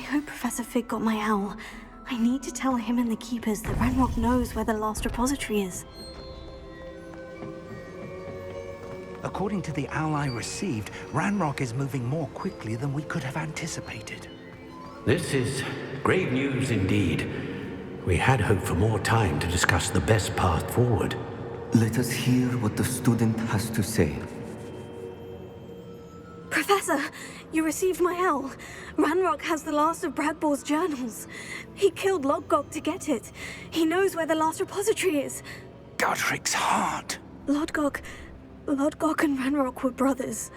I hope Professor Fig got my owl. I need to tell him and the Keepers that Ranrock knows where the last repository is. According to the owl I received, Ranrock is moving more quickly than we could have anticipated. This is grave news indeed. We had hoped for more time to discuss the best path forward. Let us hear what the student has to say. Professor, you received my owl. Ranrock has the last of Bragbor's journals. He killed Lodgok to get it. He knows where the last repository is. Godric's heart! Lodgok and Ranrock were brothers.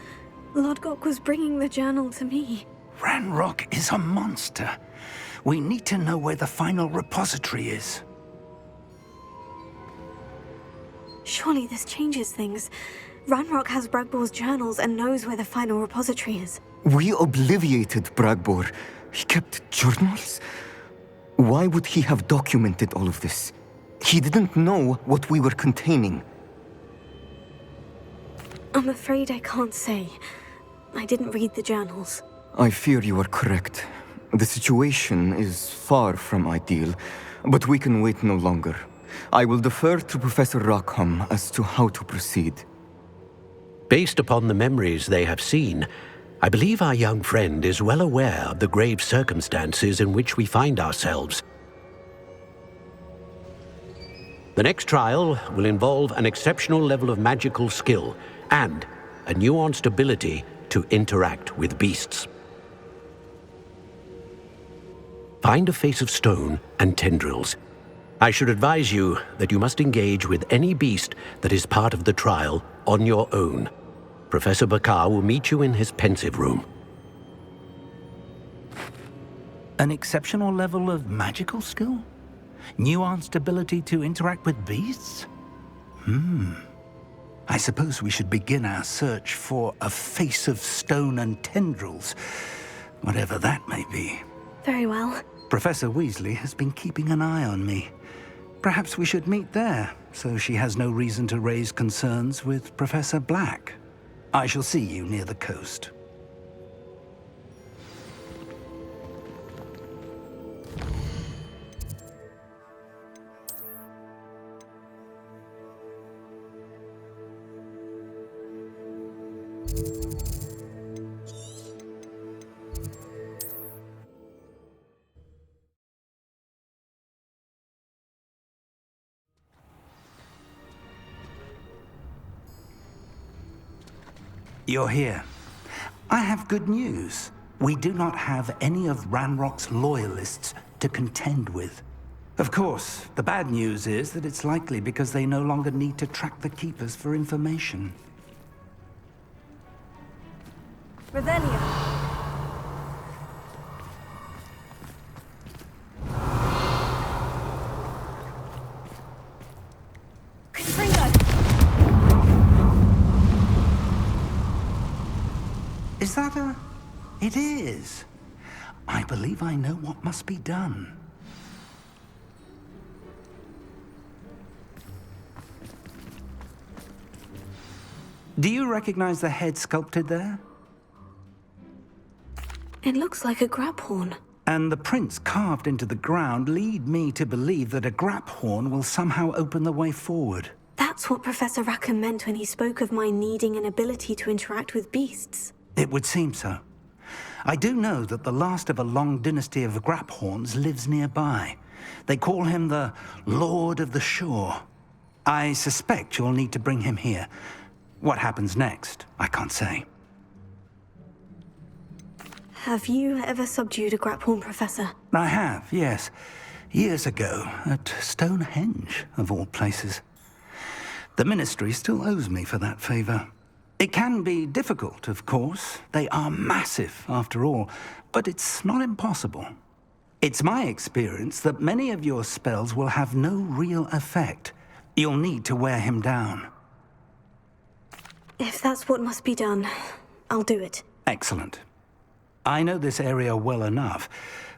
Lodgok was bringing the journal to me. Ranrock is a monster. We need to know where the final repository is. Surely this changes things. Ranrock has Bragbor's journals and knows where the final repository is. We obliviated Bragbor. He kept journals? Why would he have documented all of this? He didn't know what we were containing. I'm afraid I can't say. I didn't read the journals. I fear you are correct. The situation is far from ideal, but we can wait no longer. I will defer to Professor Rackham as to how to proceed. Based upon the memories they have seen, I believe our young friend is well aware of the grave circumstances in which we find ourselves. The next trial will involve an exceptional level of magical skill and a nuanced ability to interact with beasts. Find a face of stone and tendrils. I should advise you that you must engage with any beast that is part of the trial on your own. Professor Bakar will meet you in his pensive room. An exceptional level of magical skill? Nuanced ability to interact with beasts? I suppose we should begin our search for a face of stone and tendrils, whatever that may be. Very well. Professor Weasley has been keeping an eye on me. Perhaps we should meet there, so she has no reason to raise concerns with Professor Black. I shall see you near the coast. You're here. I have good news. We do not have any of Ranrock's loyalists to contend with. Of course, the bad news is that it's likely because they no longer need to track the Keepers for information. Revelio. Is that a... It is. I believe I know what must be done. Do you recognize the head sculpted there? It looks like a grab horn. And the prints carved into the ground lead me to believe that a grap horn will somehow open the way forward. That's what Professor Rackham meant when he spoke of my needing an ability to interact with beasts. It would seem so. I do know that the last of a long dynasty of Graphorns lives nearby. They call him the Lord of the Shore. I suspect you'll need to bring him here. What happens next, I can't say. Have you ever subdued a Graphorn, Professor? I have, yes. Years ago, at Stonehenge, of all places. The Ministry still owes me for that favor. It can be difficult, of course. They are massive, after all, but it's not impossible. It's my experience that many of your spells will have no real effect. You'll need to wear him down. If that's what must be done, I'll do it. Excellent. I know this area well enough.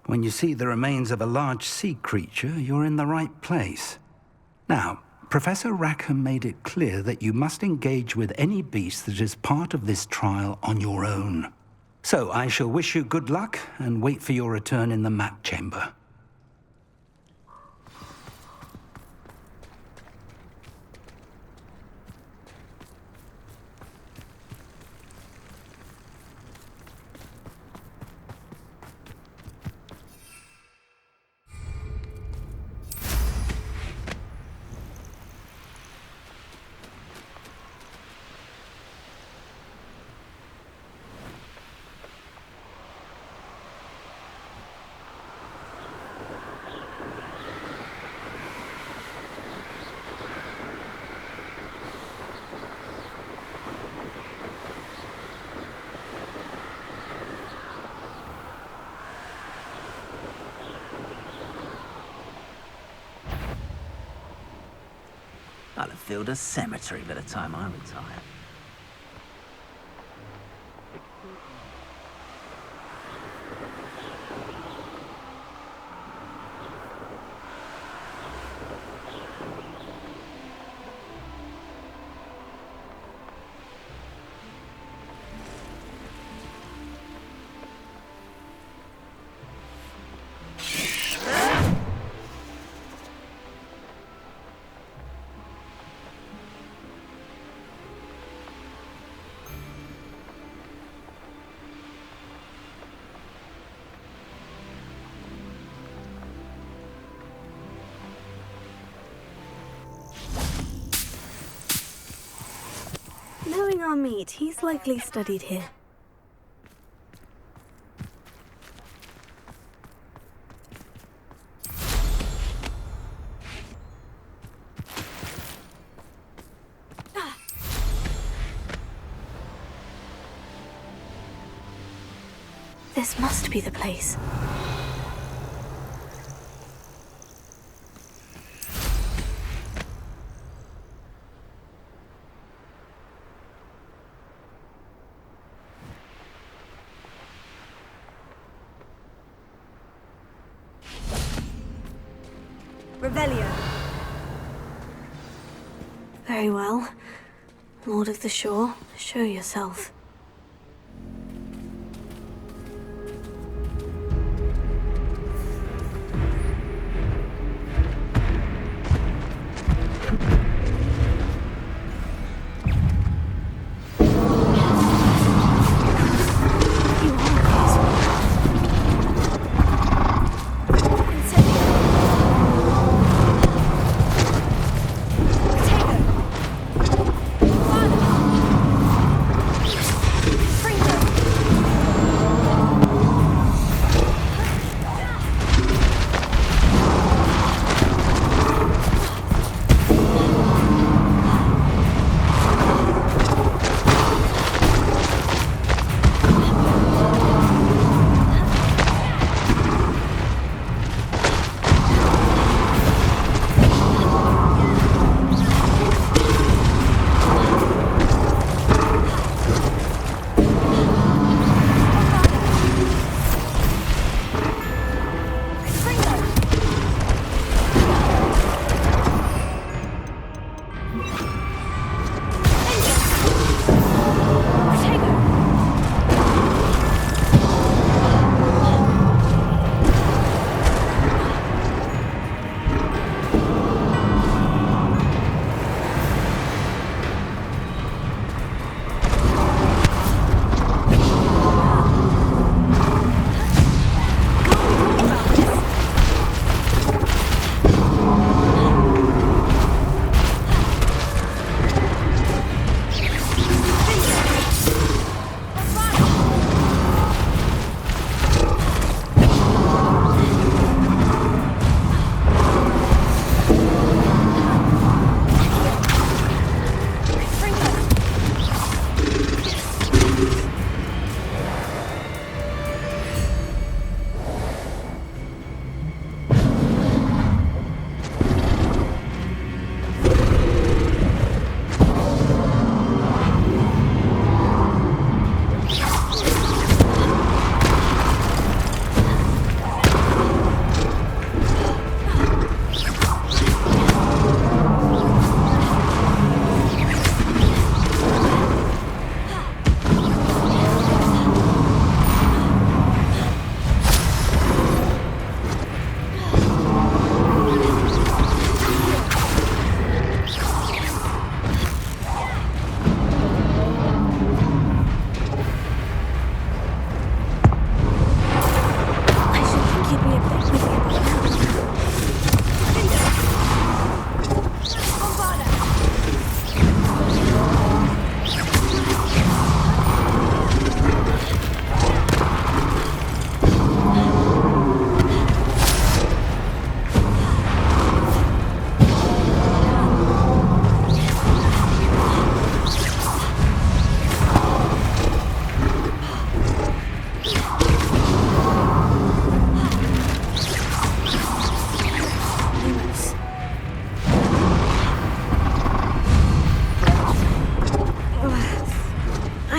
When you see the remains of a large sea creature, you're in the right place. Now, Professor Rackham made it clear that you must engage with any beast that is part of this trial on your own. So I shall wish you good luck and wait for your return in the map chamber. I'll have filled a cemetery by the time I retire. Knowing our meat, he's likely studied here. This must be the place. Revelio. Very well. Lord of the Shore, show yourself.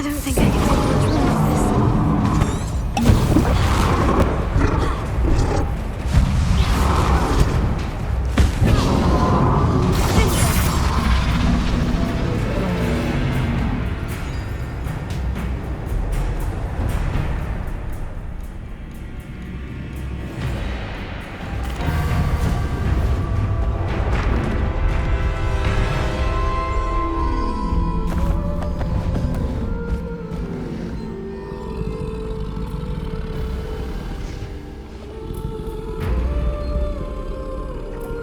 don't think I can take much more of this.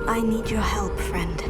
I need your help, friend.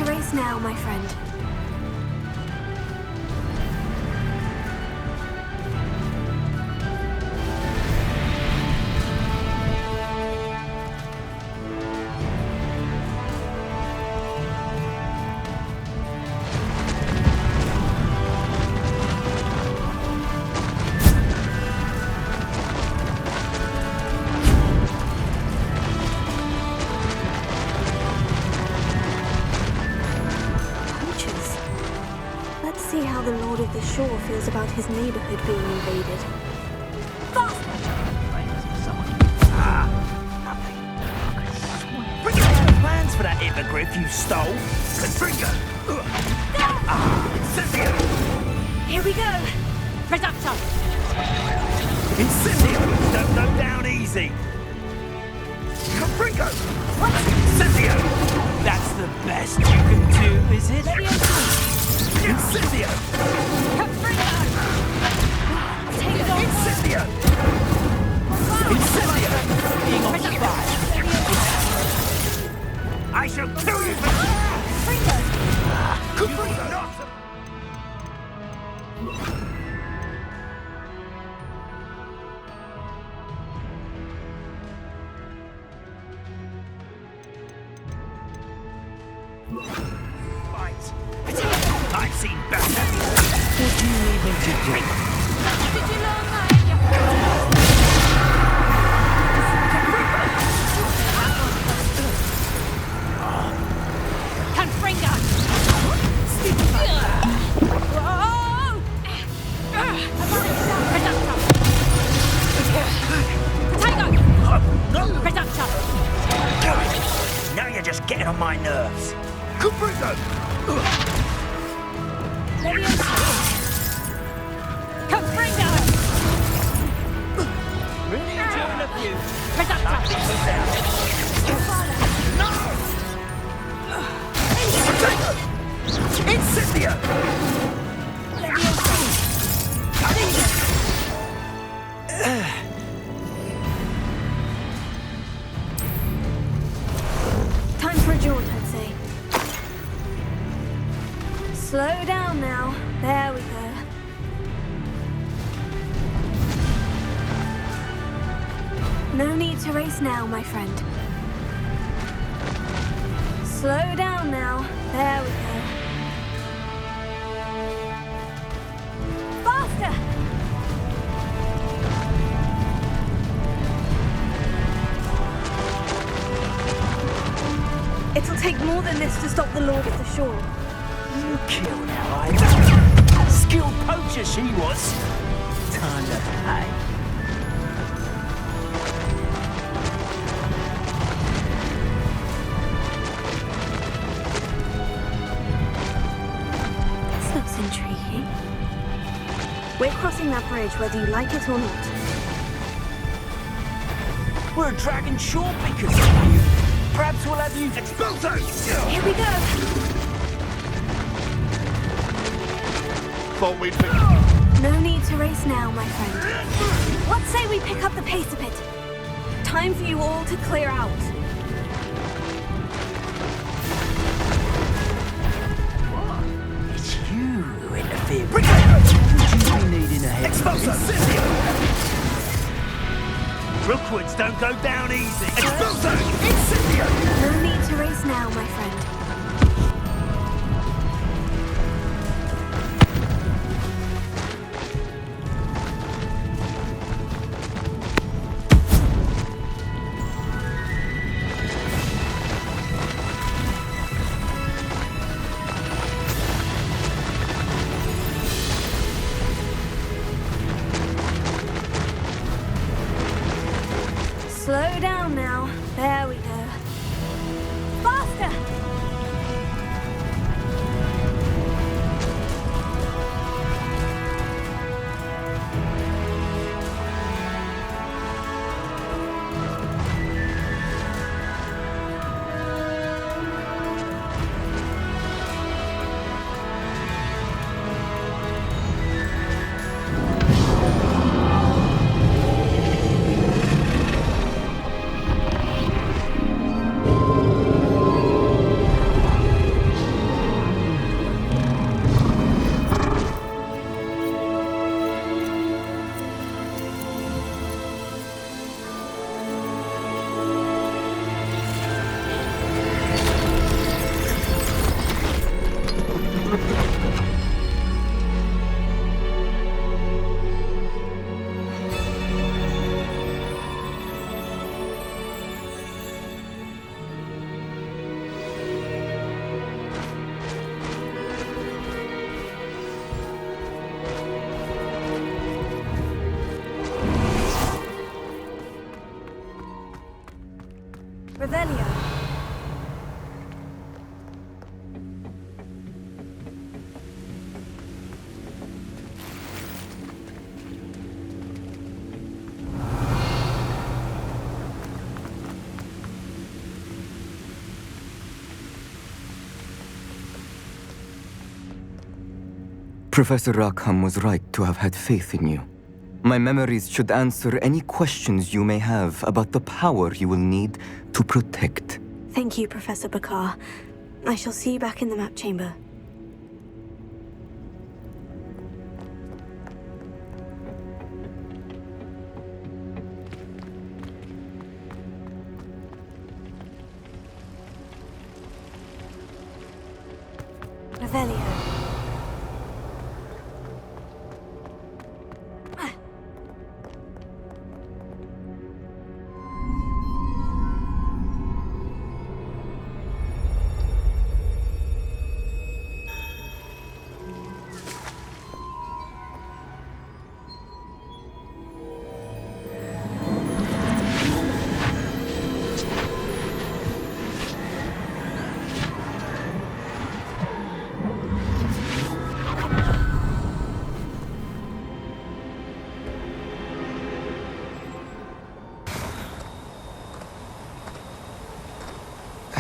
Race now, my friend. See how the Lord of the Shore feels about his neighborhood being invaded. Bring out plans for that hippogriff you stole. Confringo! Incendio! Here we go! Reductor! Incendio! Don't go down easy! Confringo! Incendio! That's the best you can do, is it? Incendio! Incendio! Incendio! Being on fire! I shall kill you for I've seen better. What do you need me to do? Confringo! Reductor! Now you're just getting on my nerves. Confringo! Confringo! Really enjoying a view. Reductor! No! Incendio! Time for a jaunt, I'd say. Slow down now. There we go. No need to race now, my friend. Slow down now. There we go. Faster! It'll take more than this to stop the Lord of the Shore. You killed her, skilled poacher she was. Time to pay. This looks intriguing. We're crossing that bridge whether you like it or not. We're a dragon shore because of you. Perhaps we'll have you Expulso! Here we go! Thought we'd be... No need to race now, my friend. Let's say we pick up the pace a bit. Time for you all to clear out. don't go down easy. Expulso! Incendio! No need to race now, my friend. Slow down now. There we go. Faster! Revelio. Professor Rackham was right to have had faith in you. My memories should answer any questions you may have about the power you will need to protect. Thank you, Professor Bakar. I shall see you back in the map chamber. Revelio.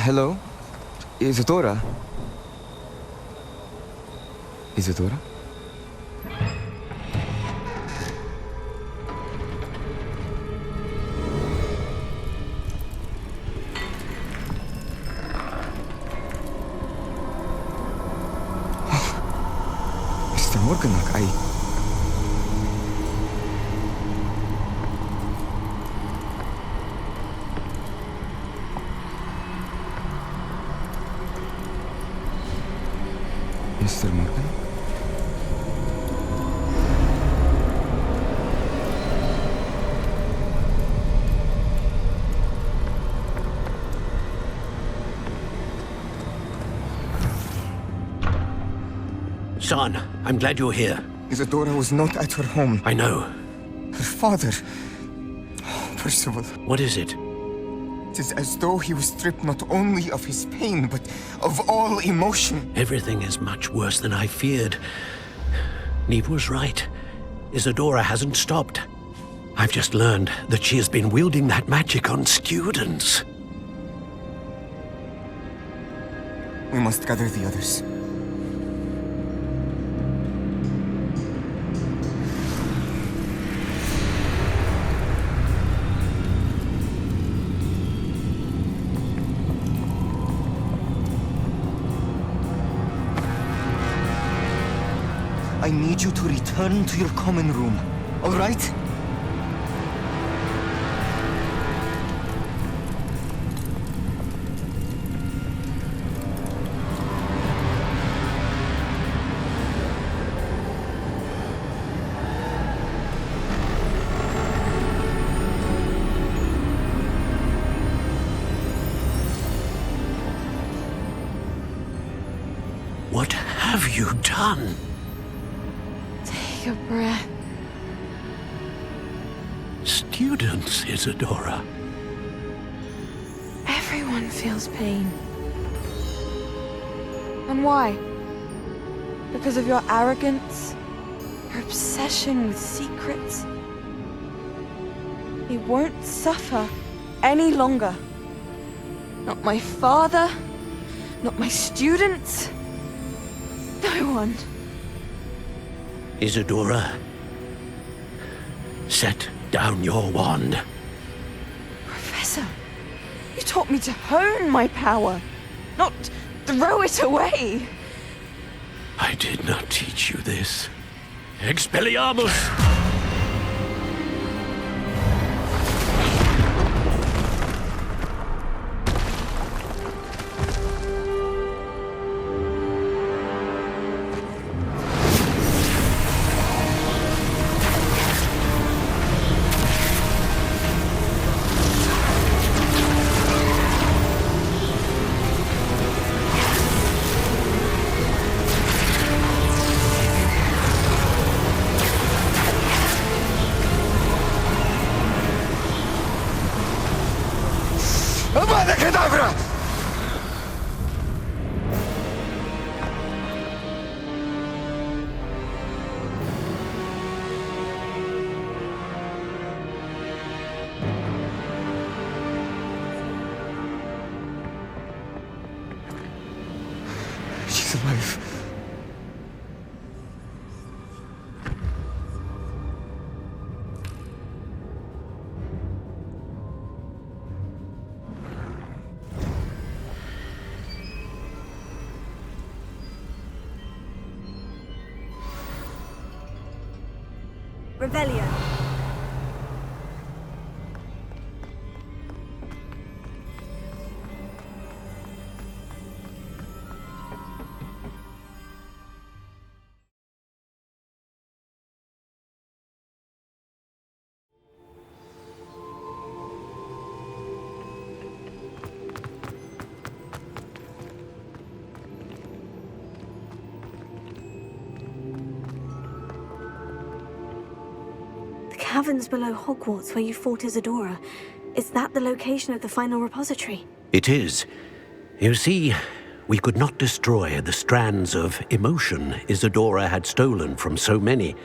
Hello? Isadora? Isadora? Mr. Morganach, Mr. Morgan? Son, I'm glad you're here. Isadora was not at her home. I know. Her father... Oh, Percival. What is it? It is as though he was stripped not only of his pain, but of all emotion. Everything is much worse than I feared. Neve was right. Isadora hasn't stopped. I've just learned that she has been wielding that magic on students. We must gather the others. I need you to return to your common room, all right? What have you done? Take a breath. Students, Isadora. Everyone feels pain. And why? Because of your arrogance? Your obsession with secrets? He won't suffer any longer. Not my father, not my students, no one. Isadora, set down your wand. Professor, you taught me to hone my power, not throw it away. I did not teach you this. Expelliarmus! She's alive. Revelio. Caverns below Hogwarts where you fought Isadora. Is that the location of the final repository? It is. You see, we could not destroy the strands of emotion Isadora had stolen from so many.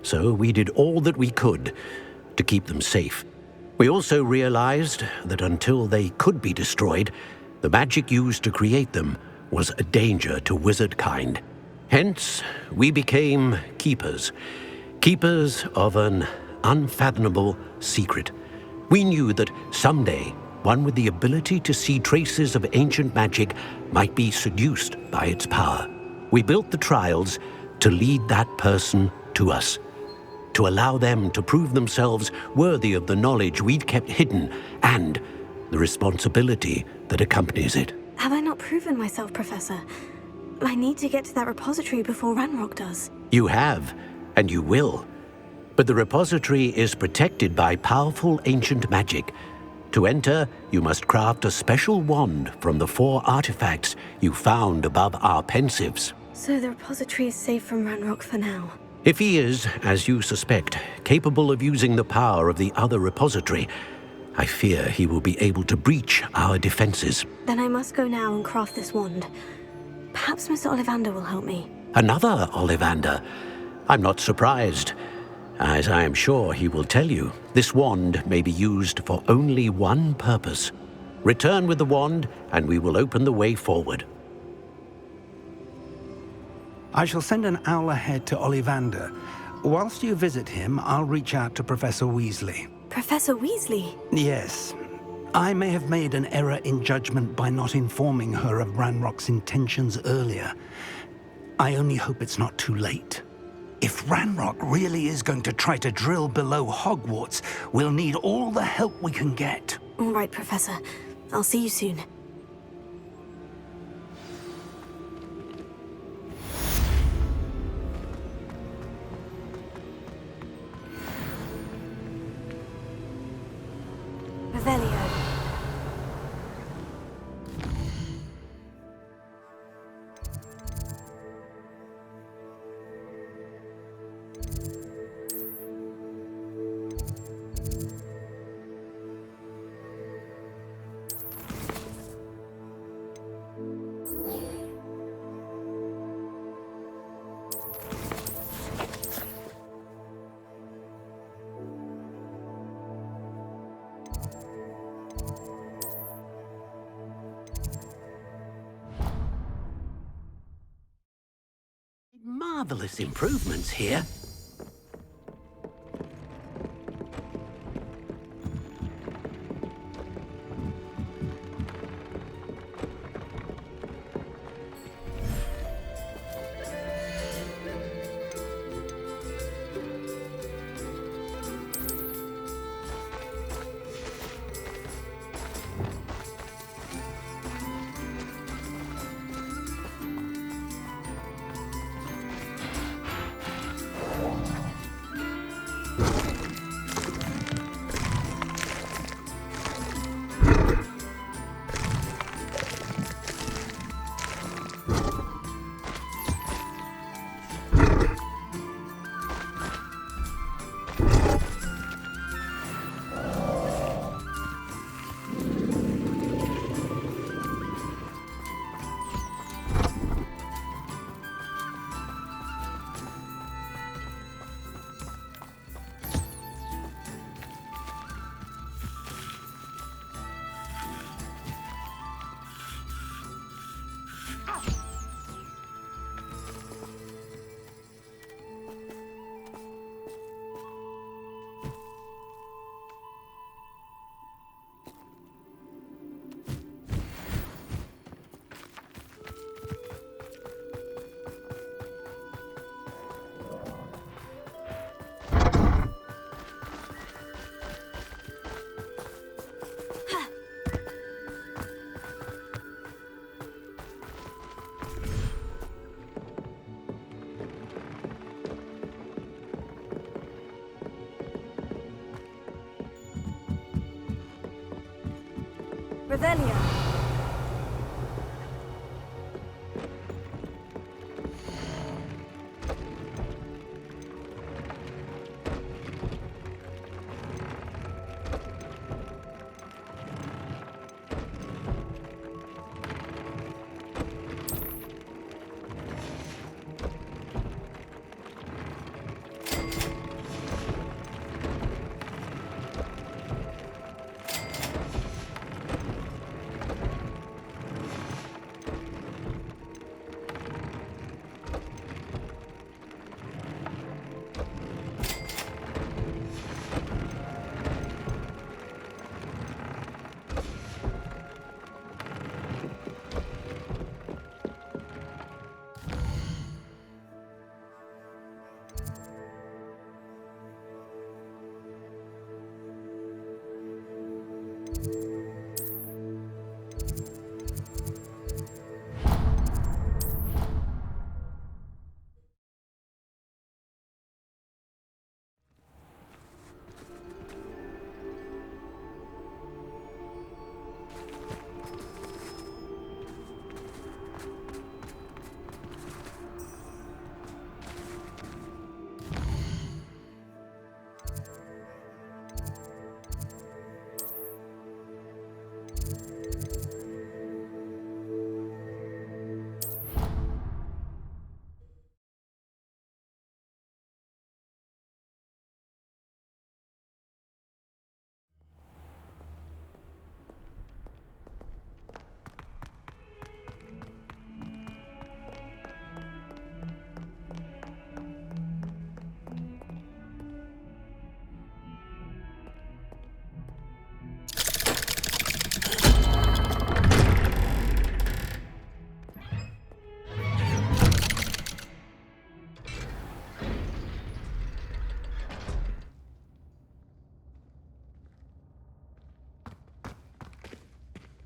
So we did all that we could to keep them safe. We also realized that until they could be destroyed, the magic used to create them was a danger to wizard kind. Hence, we became keepers. Keepers of an unfathomable secret. We knew that someday, one with the ability to see traces of ancient magic might be seduced by its power. We built the trials to lead that person to us, to allow them to prove themselves worthy of the knowledge we'd kept hidden and the responsibility that accompanies it. Have I not proven myself, Professor? I need to get to that repository before Ranrock does. You have, and you will. But the repository is protected by powerful ancient magic. To enter, you must craft a special wand from the 4 artifacts you found above our pensives. So the repository is safe from Ranrock for now. If he is, as you suspect, capable of using the power of the other repository, I fear he will be able to breach our defenses. Then I must go now and craft this wand. Perhaps Mr. Ollivander will help me. Another Ollivander? I'm not surprised. As I am sure he will tell you, this wand may be used for only one purpose. Return with the wand, and we will open the way forward. I shall send an owl ahead to Ollivander. Whilst you visit him, I'll reach out to Professor Weasley. Professor Weasley? Yes. I may have made an error in judgment by not informing her of Ranrock's intentions earlier. I only hope it's not too late. If Ranrock really is going to try to drill below Hogwarts, we'll need all the help we can get. All right, Professor. I'll see you soon. Revelio. marvelous improvements here. Revelio.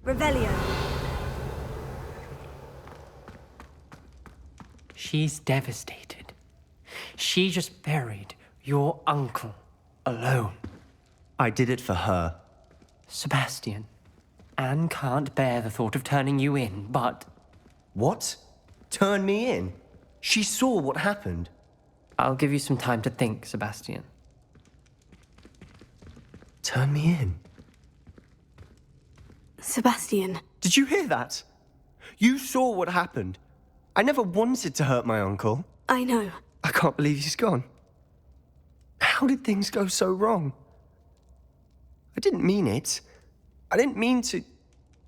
Revelio. She's devastated. She just buried your uncle alone. I did it for her. Sebastian, Anne can't bear the thought of turning you in, but What? Turn me in? She saw what happened. I'll give you some time to think, Sebastian. Turn me in? Sebastian. Did you hear that? You saw what happened. I never wanted to hurt my uncle. I know. I can't believe he's gone. How did things go so wrong? I didn't mean it. I didn't mean to...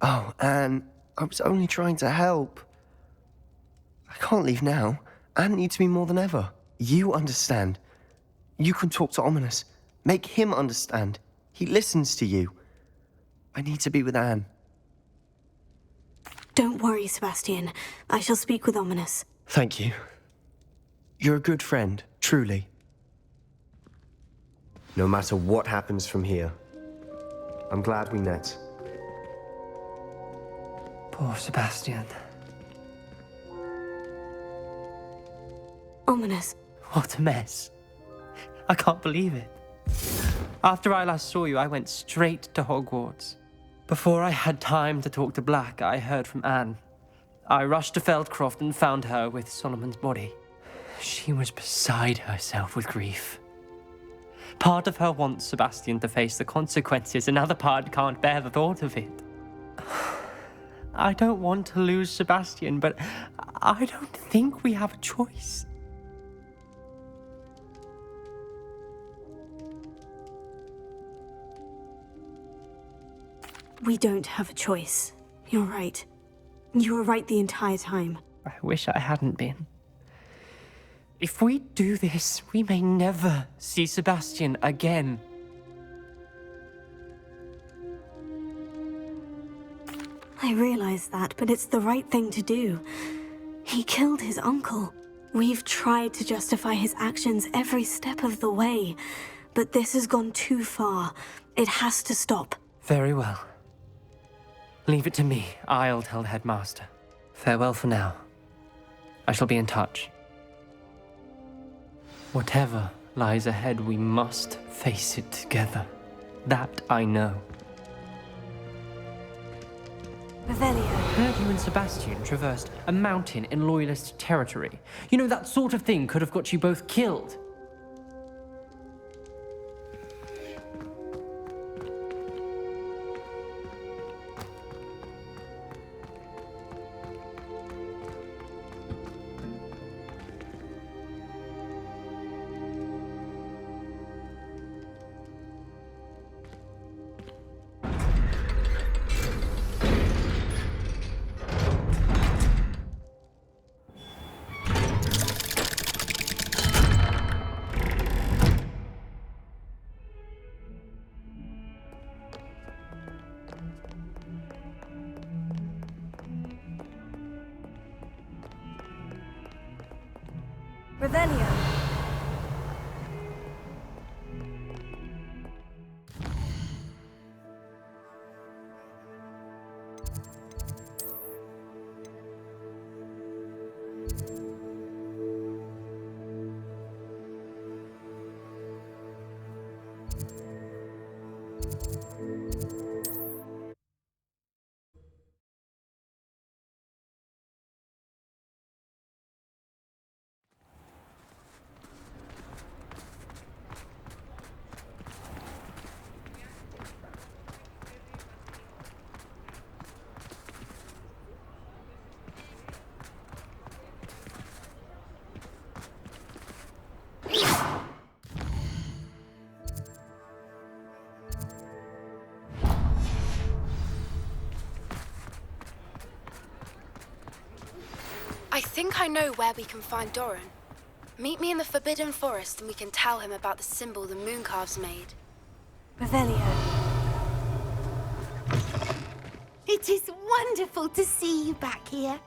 Oh, Anne, I was only trying to help. I can't leave now. Anne needs me more than ever. You understand. You can talk to Ominous. Make him understand. He listens to you. I need to be with Anne. Don't worry, Sebastian. I shall speak with Ominous. Thank you. You're a good friend, truly. No matter what happens from here, I'm glad we met. Poor Sebastian. Ominous. What a mess. I can't believe it. After I last saw you, I went straight to Hogwarts. Before I had time to talk to Black, I heard from Anne. I rushed to Feldcroft and found her with Solomon's body. She was beside herself with grief. Part of her wants Sebastian to face the consequences, another part can't bear the thought of it. I don't want to lose Sebastian, but I don't think we have a choice. We don't have a choice. You're right. You were right the entire time. I wish I hadn't been. If we do this, we may never see Sebastian again. I realize that, but it's the right thing to do. He killed his uncle. We've tried to justify his actions every step of the way, but this has gone too far. It has to stop. Very well. Leave it to me. I'll tell the headmaster. Farewell for now. I shall be in touch. Whatever lies ahead, we must face it together. That I know. Revelio. Heard you and Sebastian traversed a mountain in Loyalist territory. You know, that sort of thing could have got you both killed. Revelio. I think I know where we can find Doran. Meet me in the Forbidden Forest and we can tell him about the symbol the Mooncalves made. Revelio. It is wonderful to see you back here.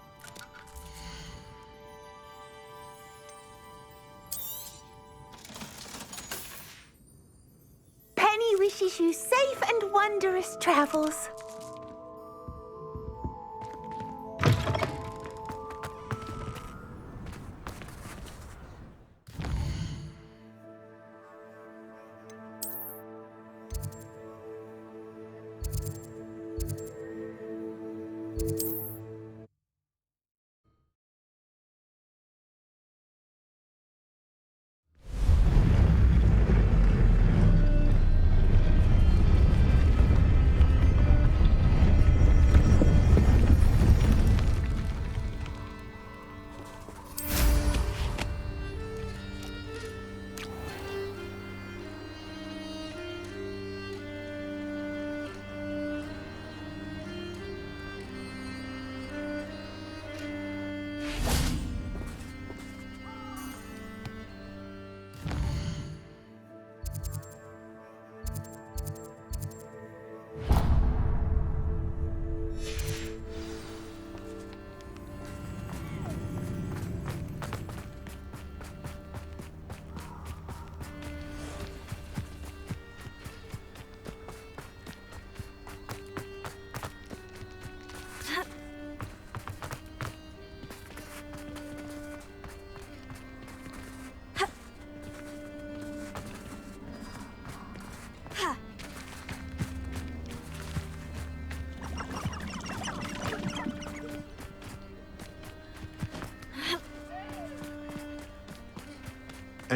Penny wishes you safe and wondrous travels.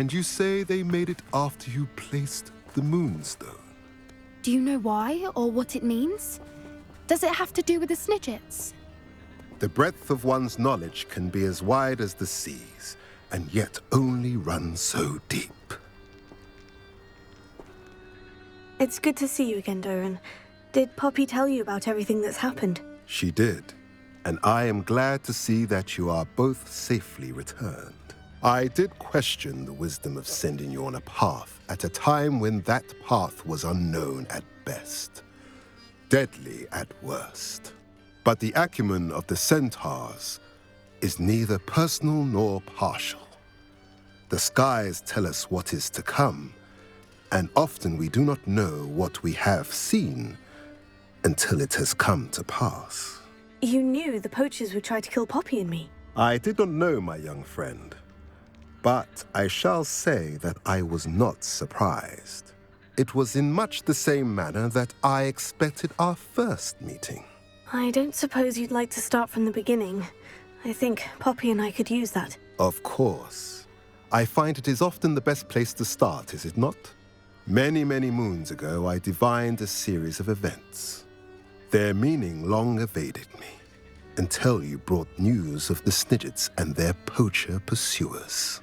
And you say they made it after you placed the Moonstone? Do you know why or what it means? Does it have to do with the Snidgets? The breadth of one's knowledge can be as wide as the seas, and yet only run so deep. It's good to see you again, Doran. Did Poppy tell you about everything that's happened? She did, and I am glad to see that you are both safely returned. I did question the wisdom of sending you on a path at a time when that path was unknown at best, deadly at worst. But the acumen of the centaurs is neither personal nor partial. The skies tell us what is to come, and often we do not know what we have seen until it has come to pass. You knew the poachers would try to kill Poppy and me. I did not know, my young friend, but I shall say that I was not surprised. It was in much the same manner that I expected our first meeting. I don't suppose you'd like to start from the beginning. I think Poppy and I could use that. Of course. I find it is often the best place to start, is it not? Many, many moons ago, I divined a series of events. Their meaning long evaded me, until you brought news of the Snidgets and their poacher pursuers.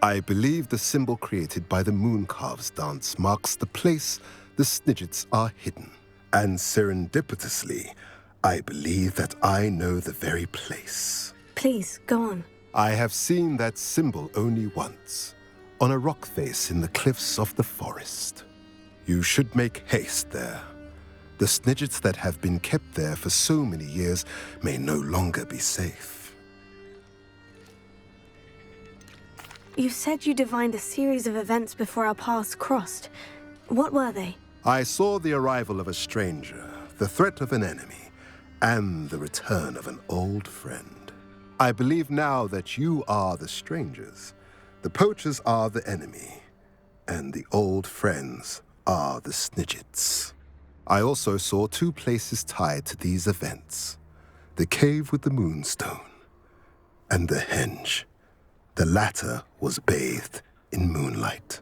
I believe the symbol created by the Mooncalves dance marks the place the Snidgets are hidden. And serendipitously, I believe that I know the very place. Please, go on. I have seen that symbol only once, on a rock face in the cliffs of the forest. You should make haste there. The Snidgets that have been kept there for so many years may no longer be safe. You said you divined a series of events before our paths crossed. What were they? I saw the arrival of a stranger, the threat of an enemy, and the return of an old friend. I believe now that you are the strangers, the poachers are the enemy, and the old friends are the Snidgets. I also saw two places tied to these events: the cave with the Moonstone and the henge. The latter was bathed in moonlight.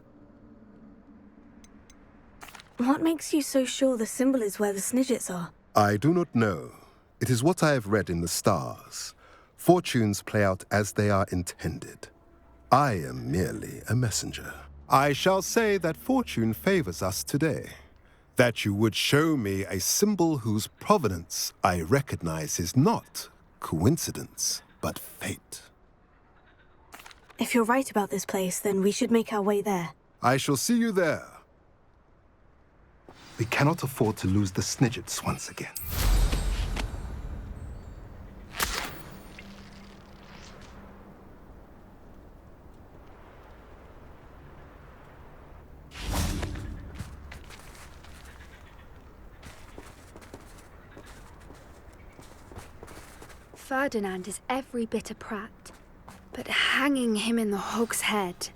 What makes you so sure the symbol is where the Snidgets are? I do not know. It is what I have read in the stars. Fortunes play out as they are intended. I am merely a messenger. I shall say that fortune favors us today. That you would show me a symbol whose provenance I recognize is not coincidence, but fate. If you're right about this place, then we should make our way there. I shall see you there. We cannot afford to lose the Snidgets once again. Ferdinand is every bit a prat, but hanging him in the Hog's Head.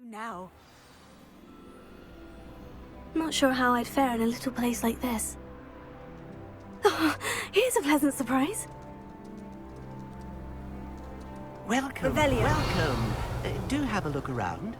Now. Not sure how I'd fare in a little place like this. Oh, here's a pleasant surprise. Welcome. Revelio. Welcome. Do have a look around.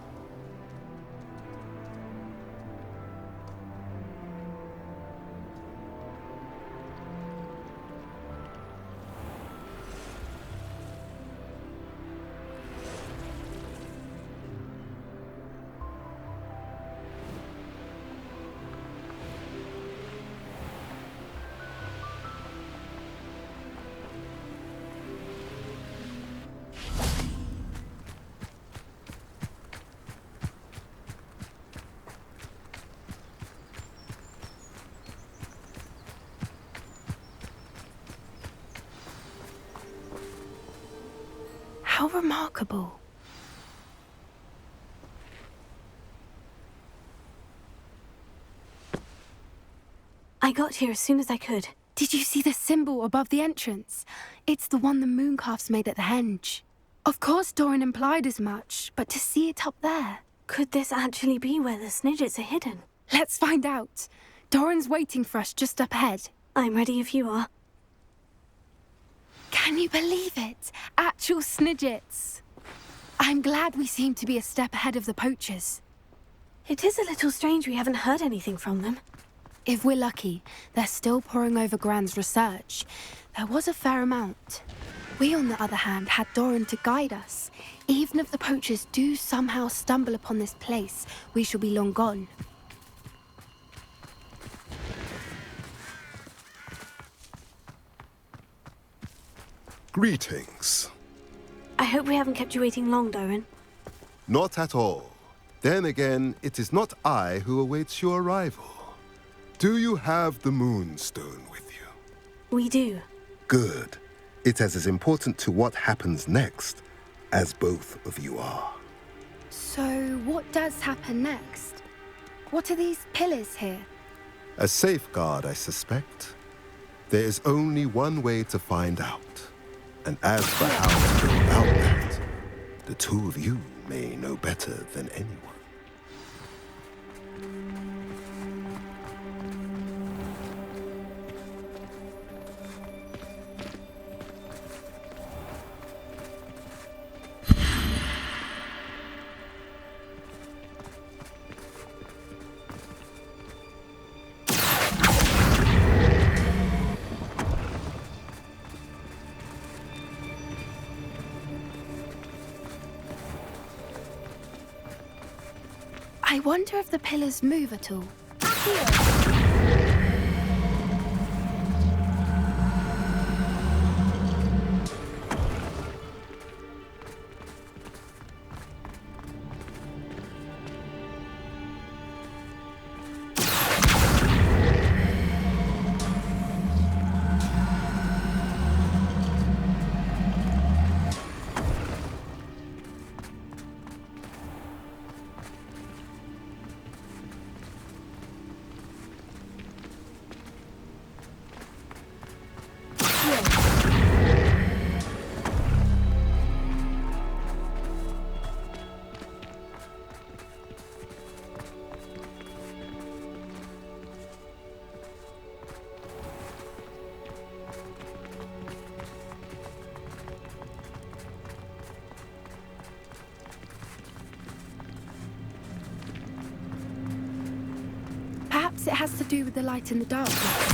How remarkable. I got here as soon as I could. Did you see the symbol above the entrance? It's the one the mooncalfs made at the henge. Of course Doran implied as much, but to see it up there... Could this actually be where the Snidgets are hidden? Let's find out. Doran's waiting for us just up ahead. I'm ready if you are. Can you believe it? Actual Snidgets. I'm glad we seem to be a step ahead of the poachers. It is a little strange we haven't heard anything from them. If we're lucky, they're still poring over Gran's research. There was a fair amount. We, on the other hand, had Doran to guide us. Even if the poachers do somehow stumble upon this place, we shall be long gone. Greetings. I hope we haven't kept you waiting long, Doran. Not at all. Then again, it is not I who awaits your arrival. Do you have the Moonstone with you? We do. Good. It is as important to what happens next as both of you are. So, what does happen next? What are these pillars here? A safeguard, I suspect. There is only one way to find out. And as for how to go about that, the two of you may know better than anyone. I wonder if the pillars move at all. Perhaps it has to do with the light in the darkness.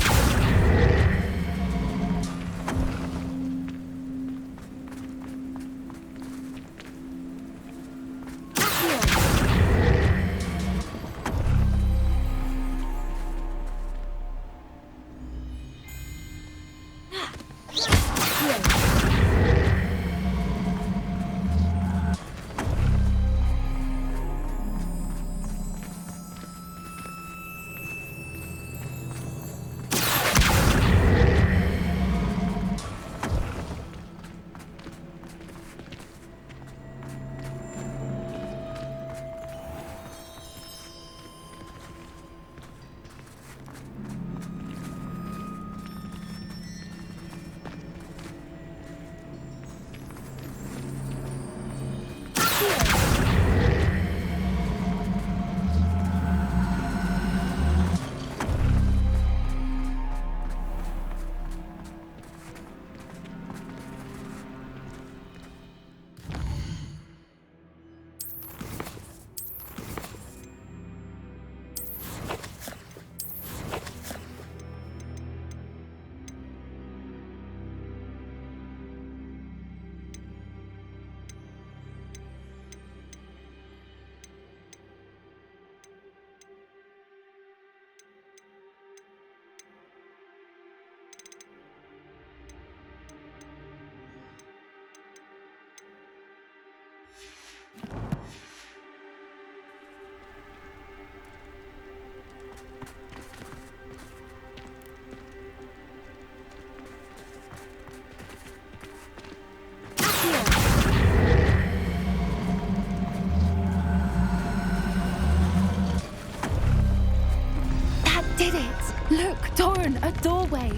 Look, Doran, a doorway.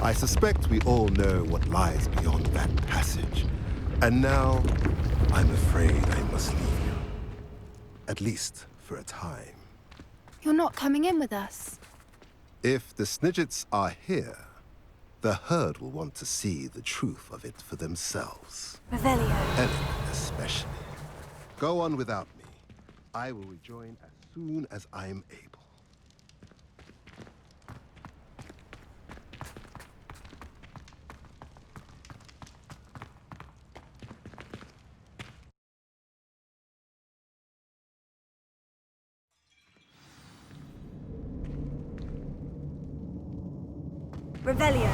I suspect we all know what lies beyond that passage. And now, I'm afraid I must leave you. At least for a time. You're not coming in with us. If the Snidgets are here, the herd will want to see the truth of it for themselves. Revelio. Ellen especially. Go on without me. I will rejoin as soon as I'm able. Revelio.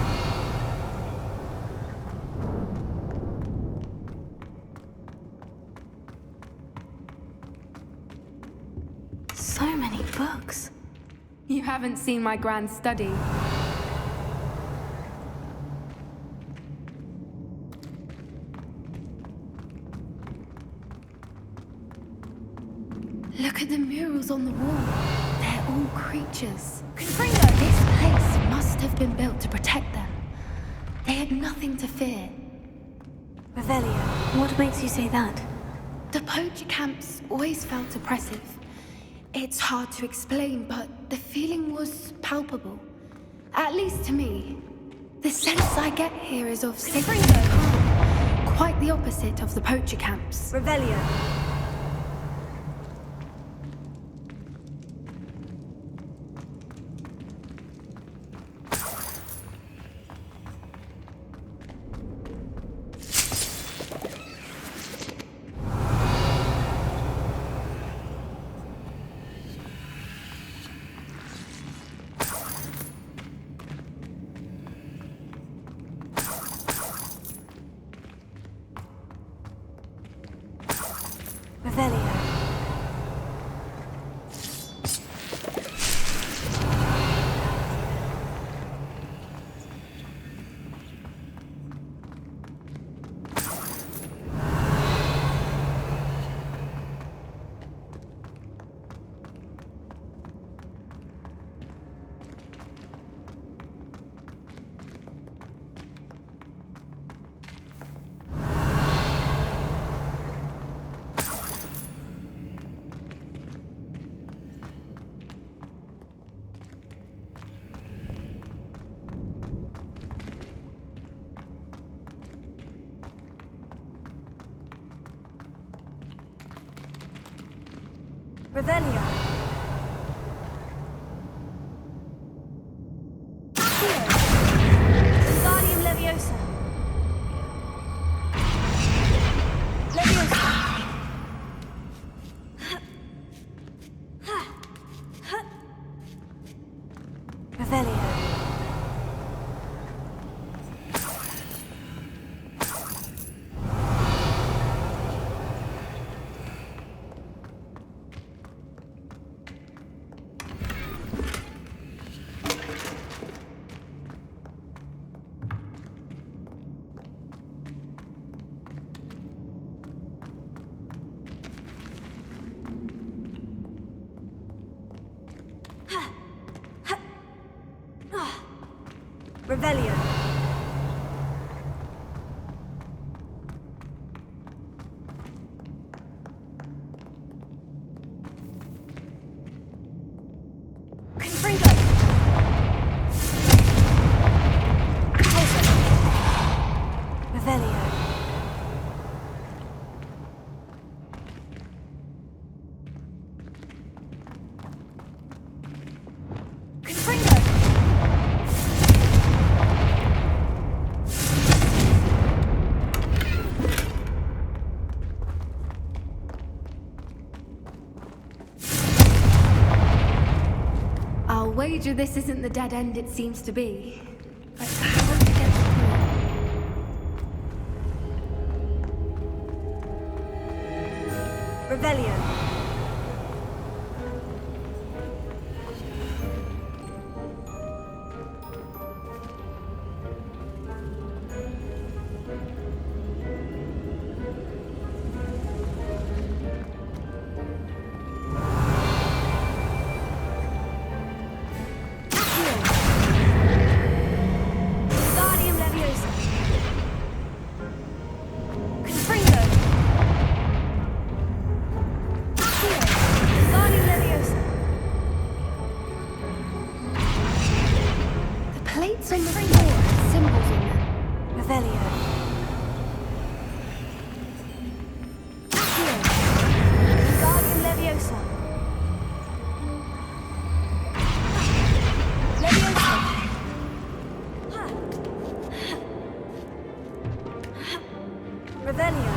So many books. You haven't seen my grand study. Look at the murals on the wall. They're all creatures. Confringo! This place must have been built to protect them. They had nothing to fear. Revelio. What makes you say that? The poacher camps always felt oppressive. It's hard to explain, but the feeling was palpable. At least to me. The sense I get here is of sacred calm. Quite the opposite of the poacher camps. Revelio. Revelio. Revelio. Wingardium Leviosa. Leviosa. Revelio. Revelio. Confringo. Revelio. Confringo. I'll wager this isn't the dead end it seems to be. But how to get through? Revelio. What's on the floor? Symbols on them. Revelio. Here. Guardian Leviosa. Leviosa. Revelio.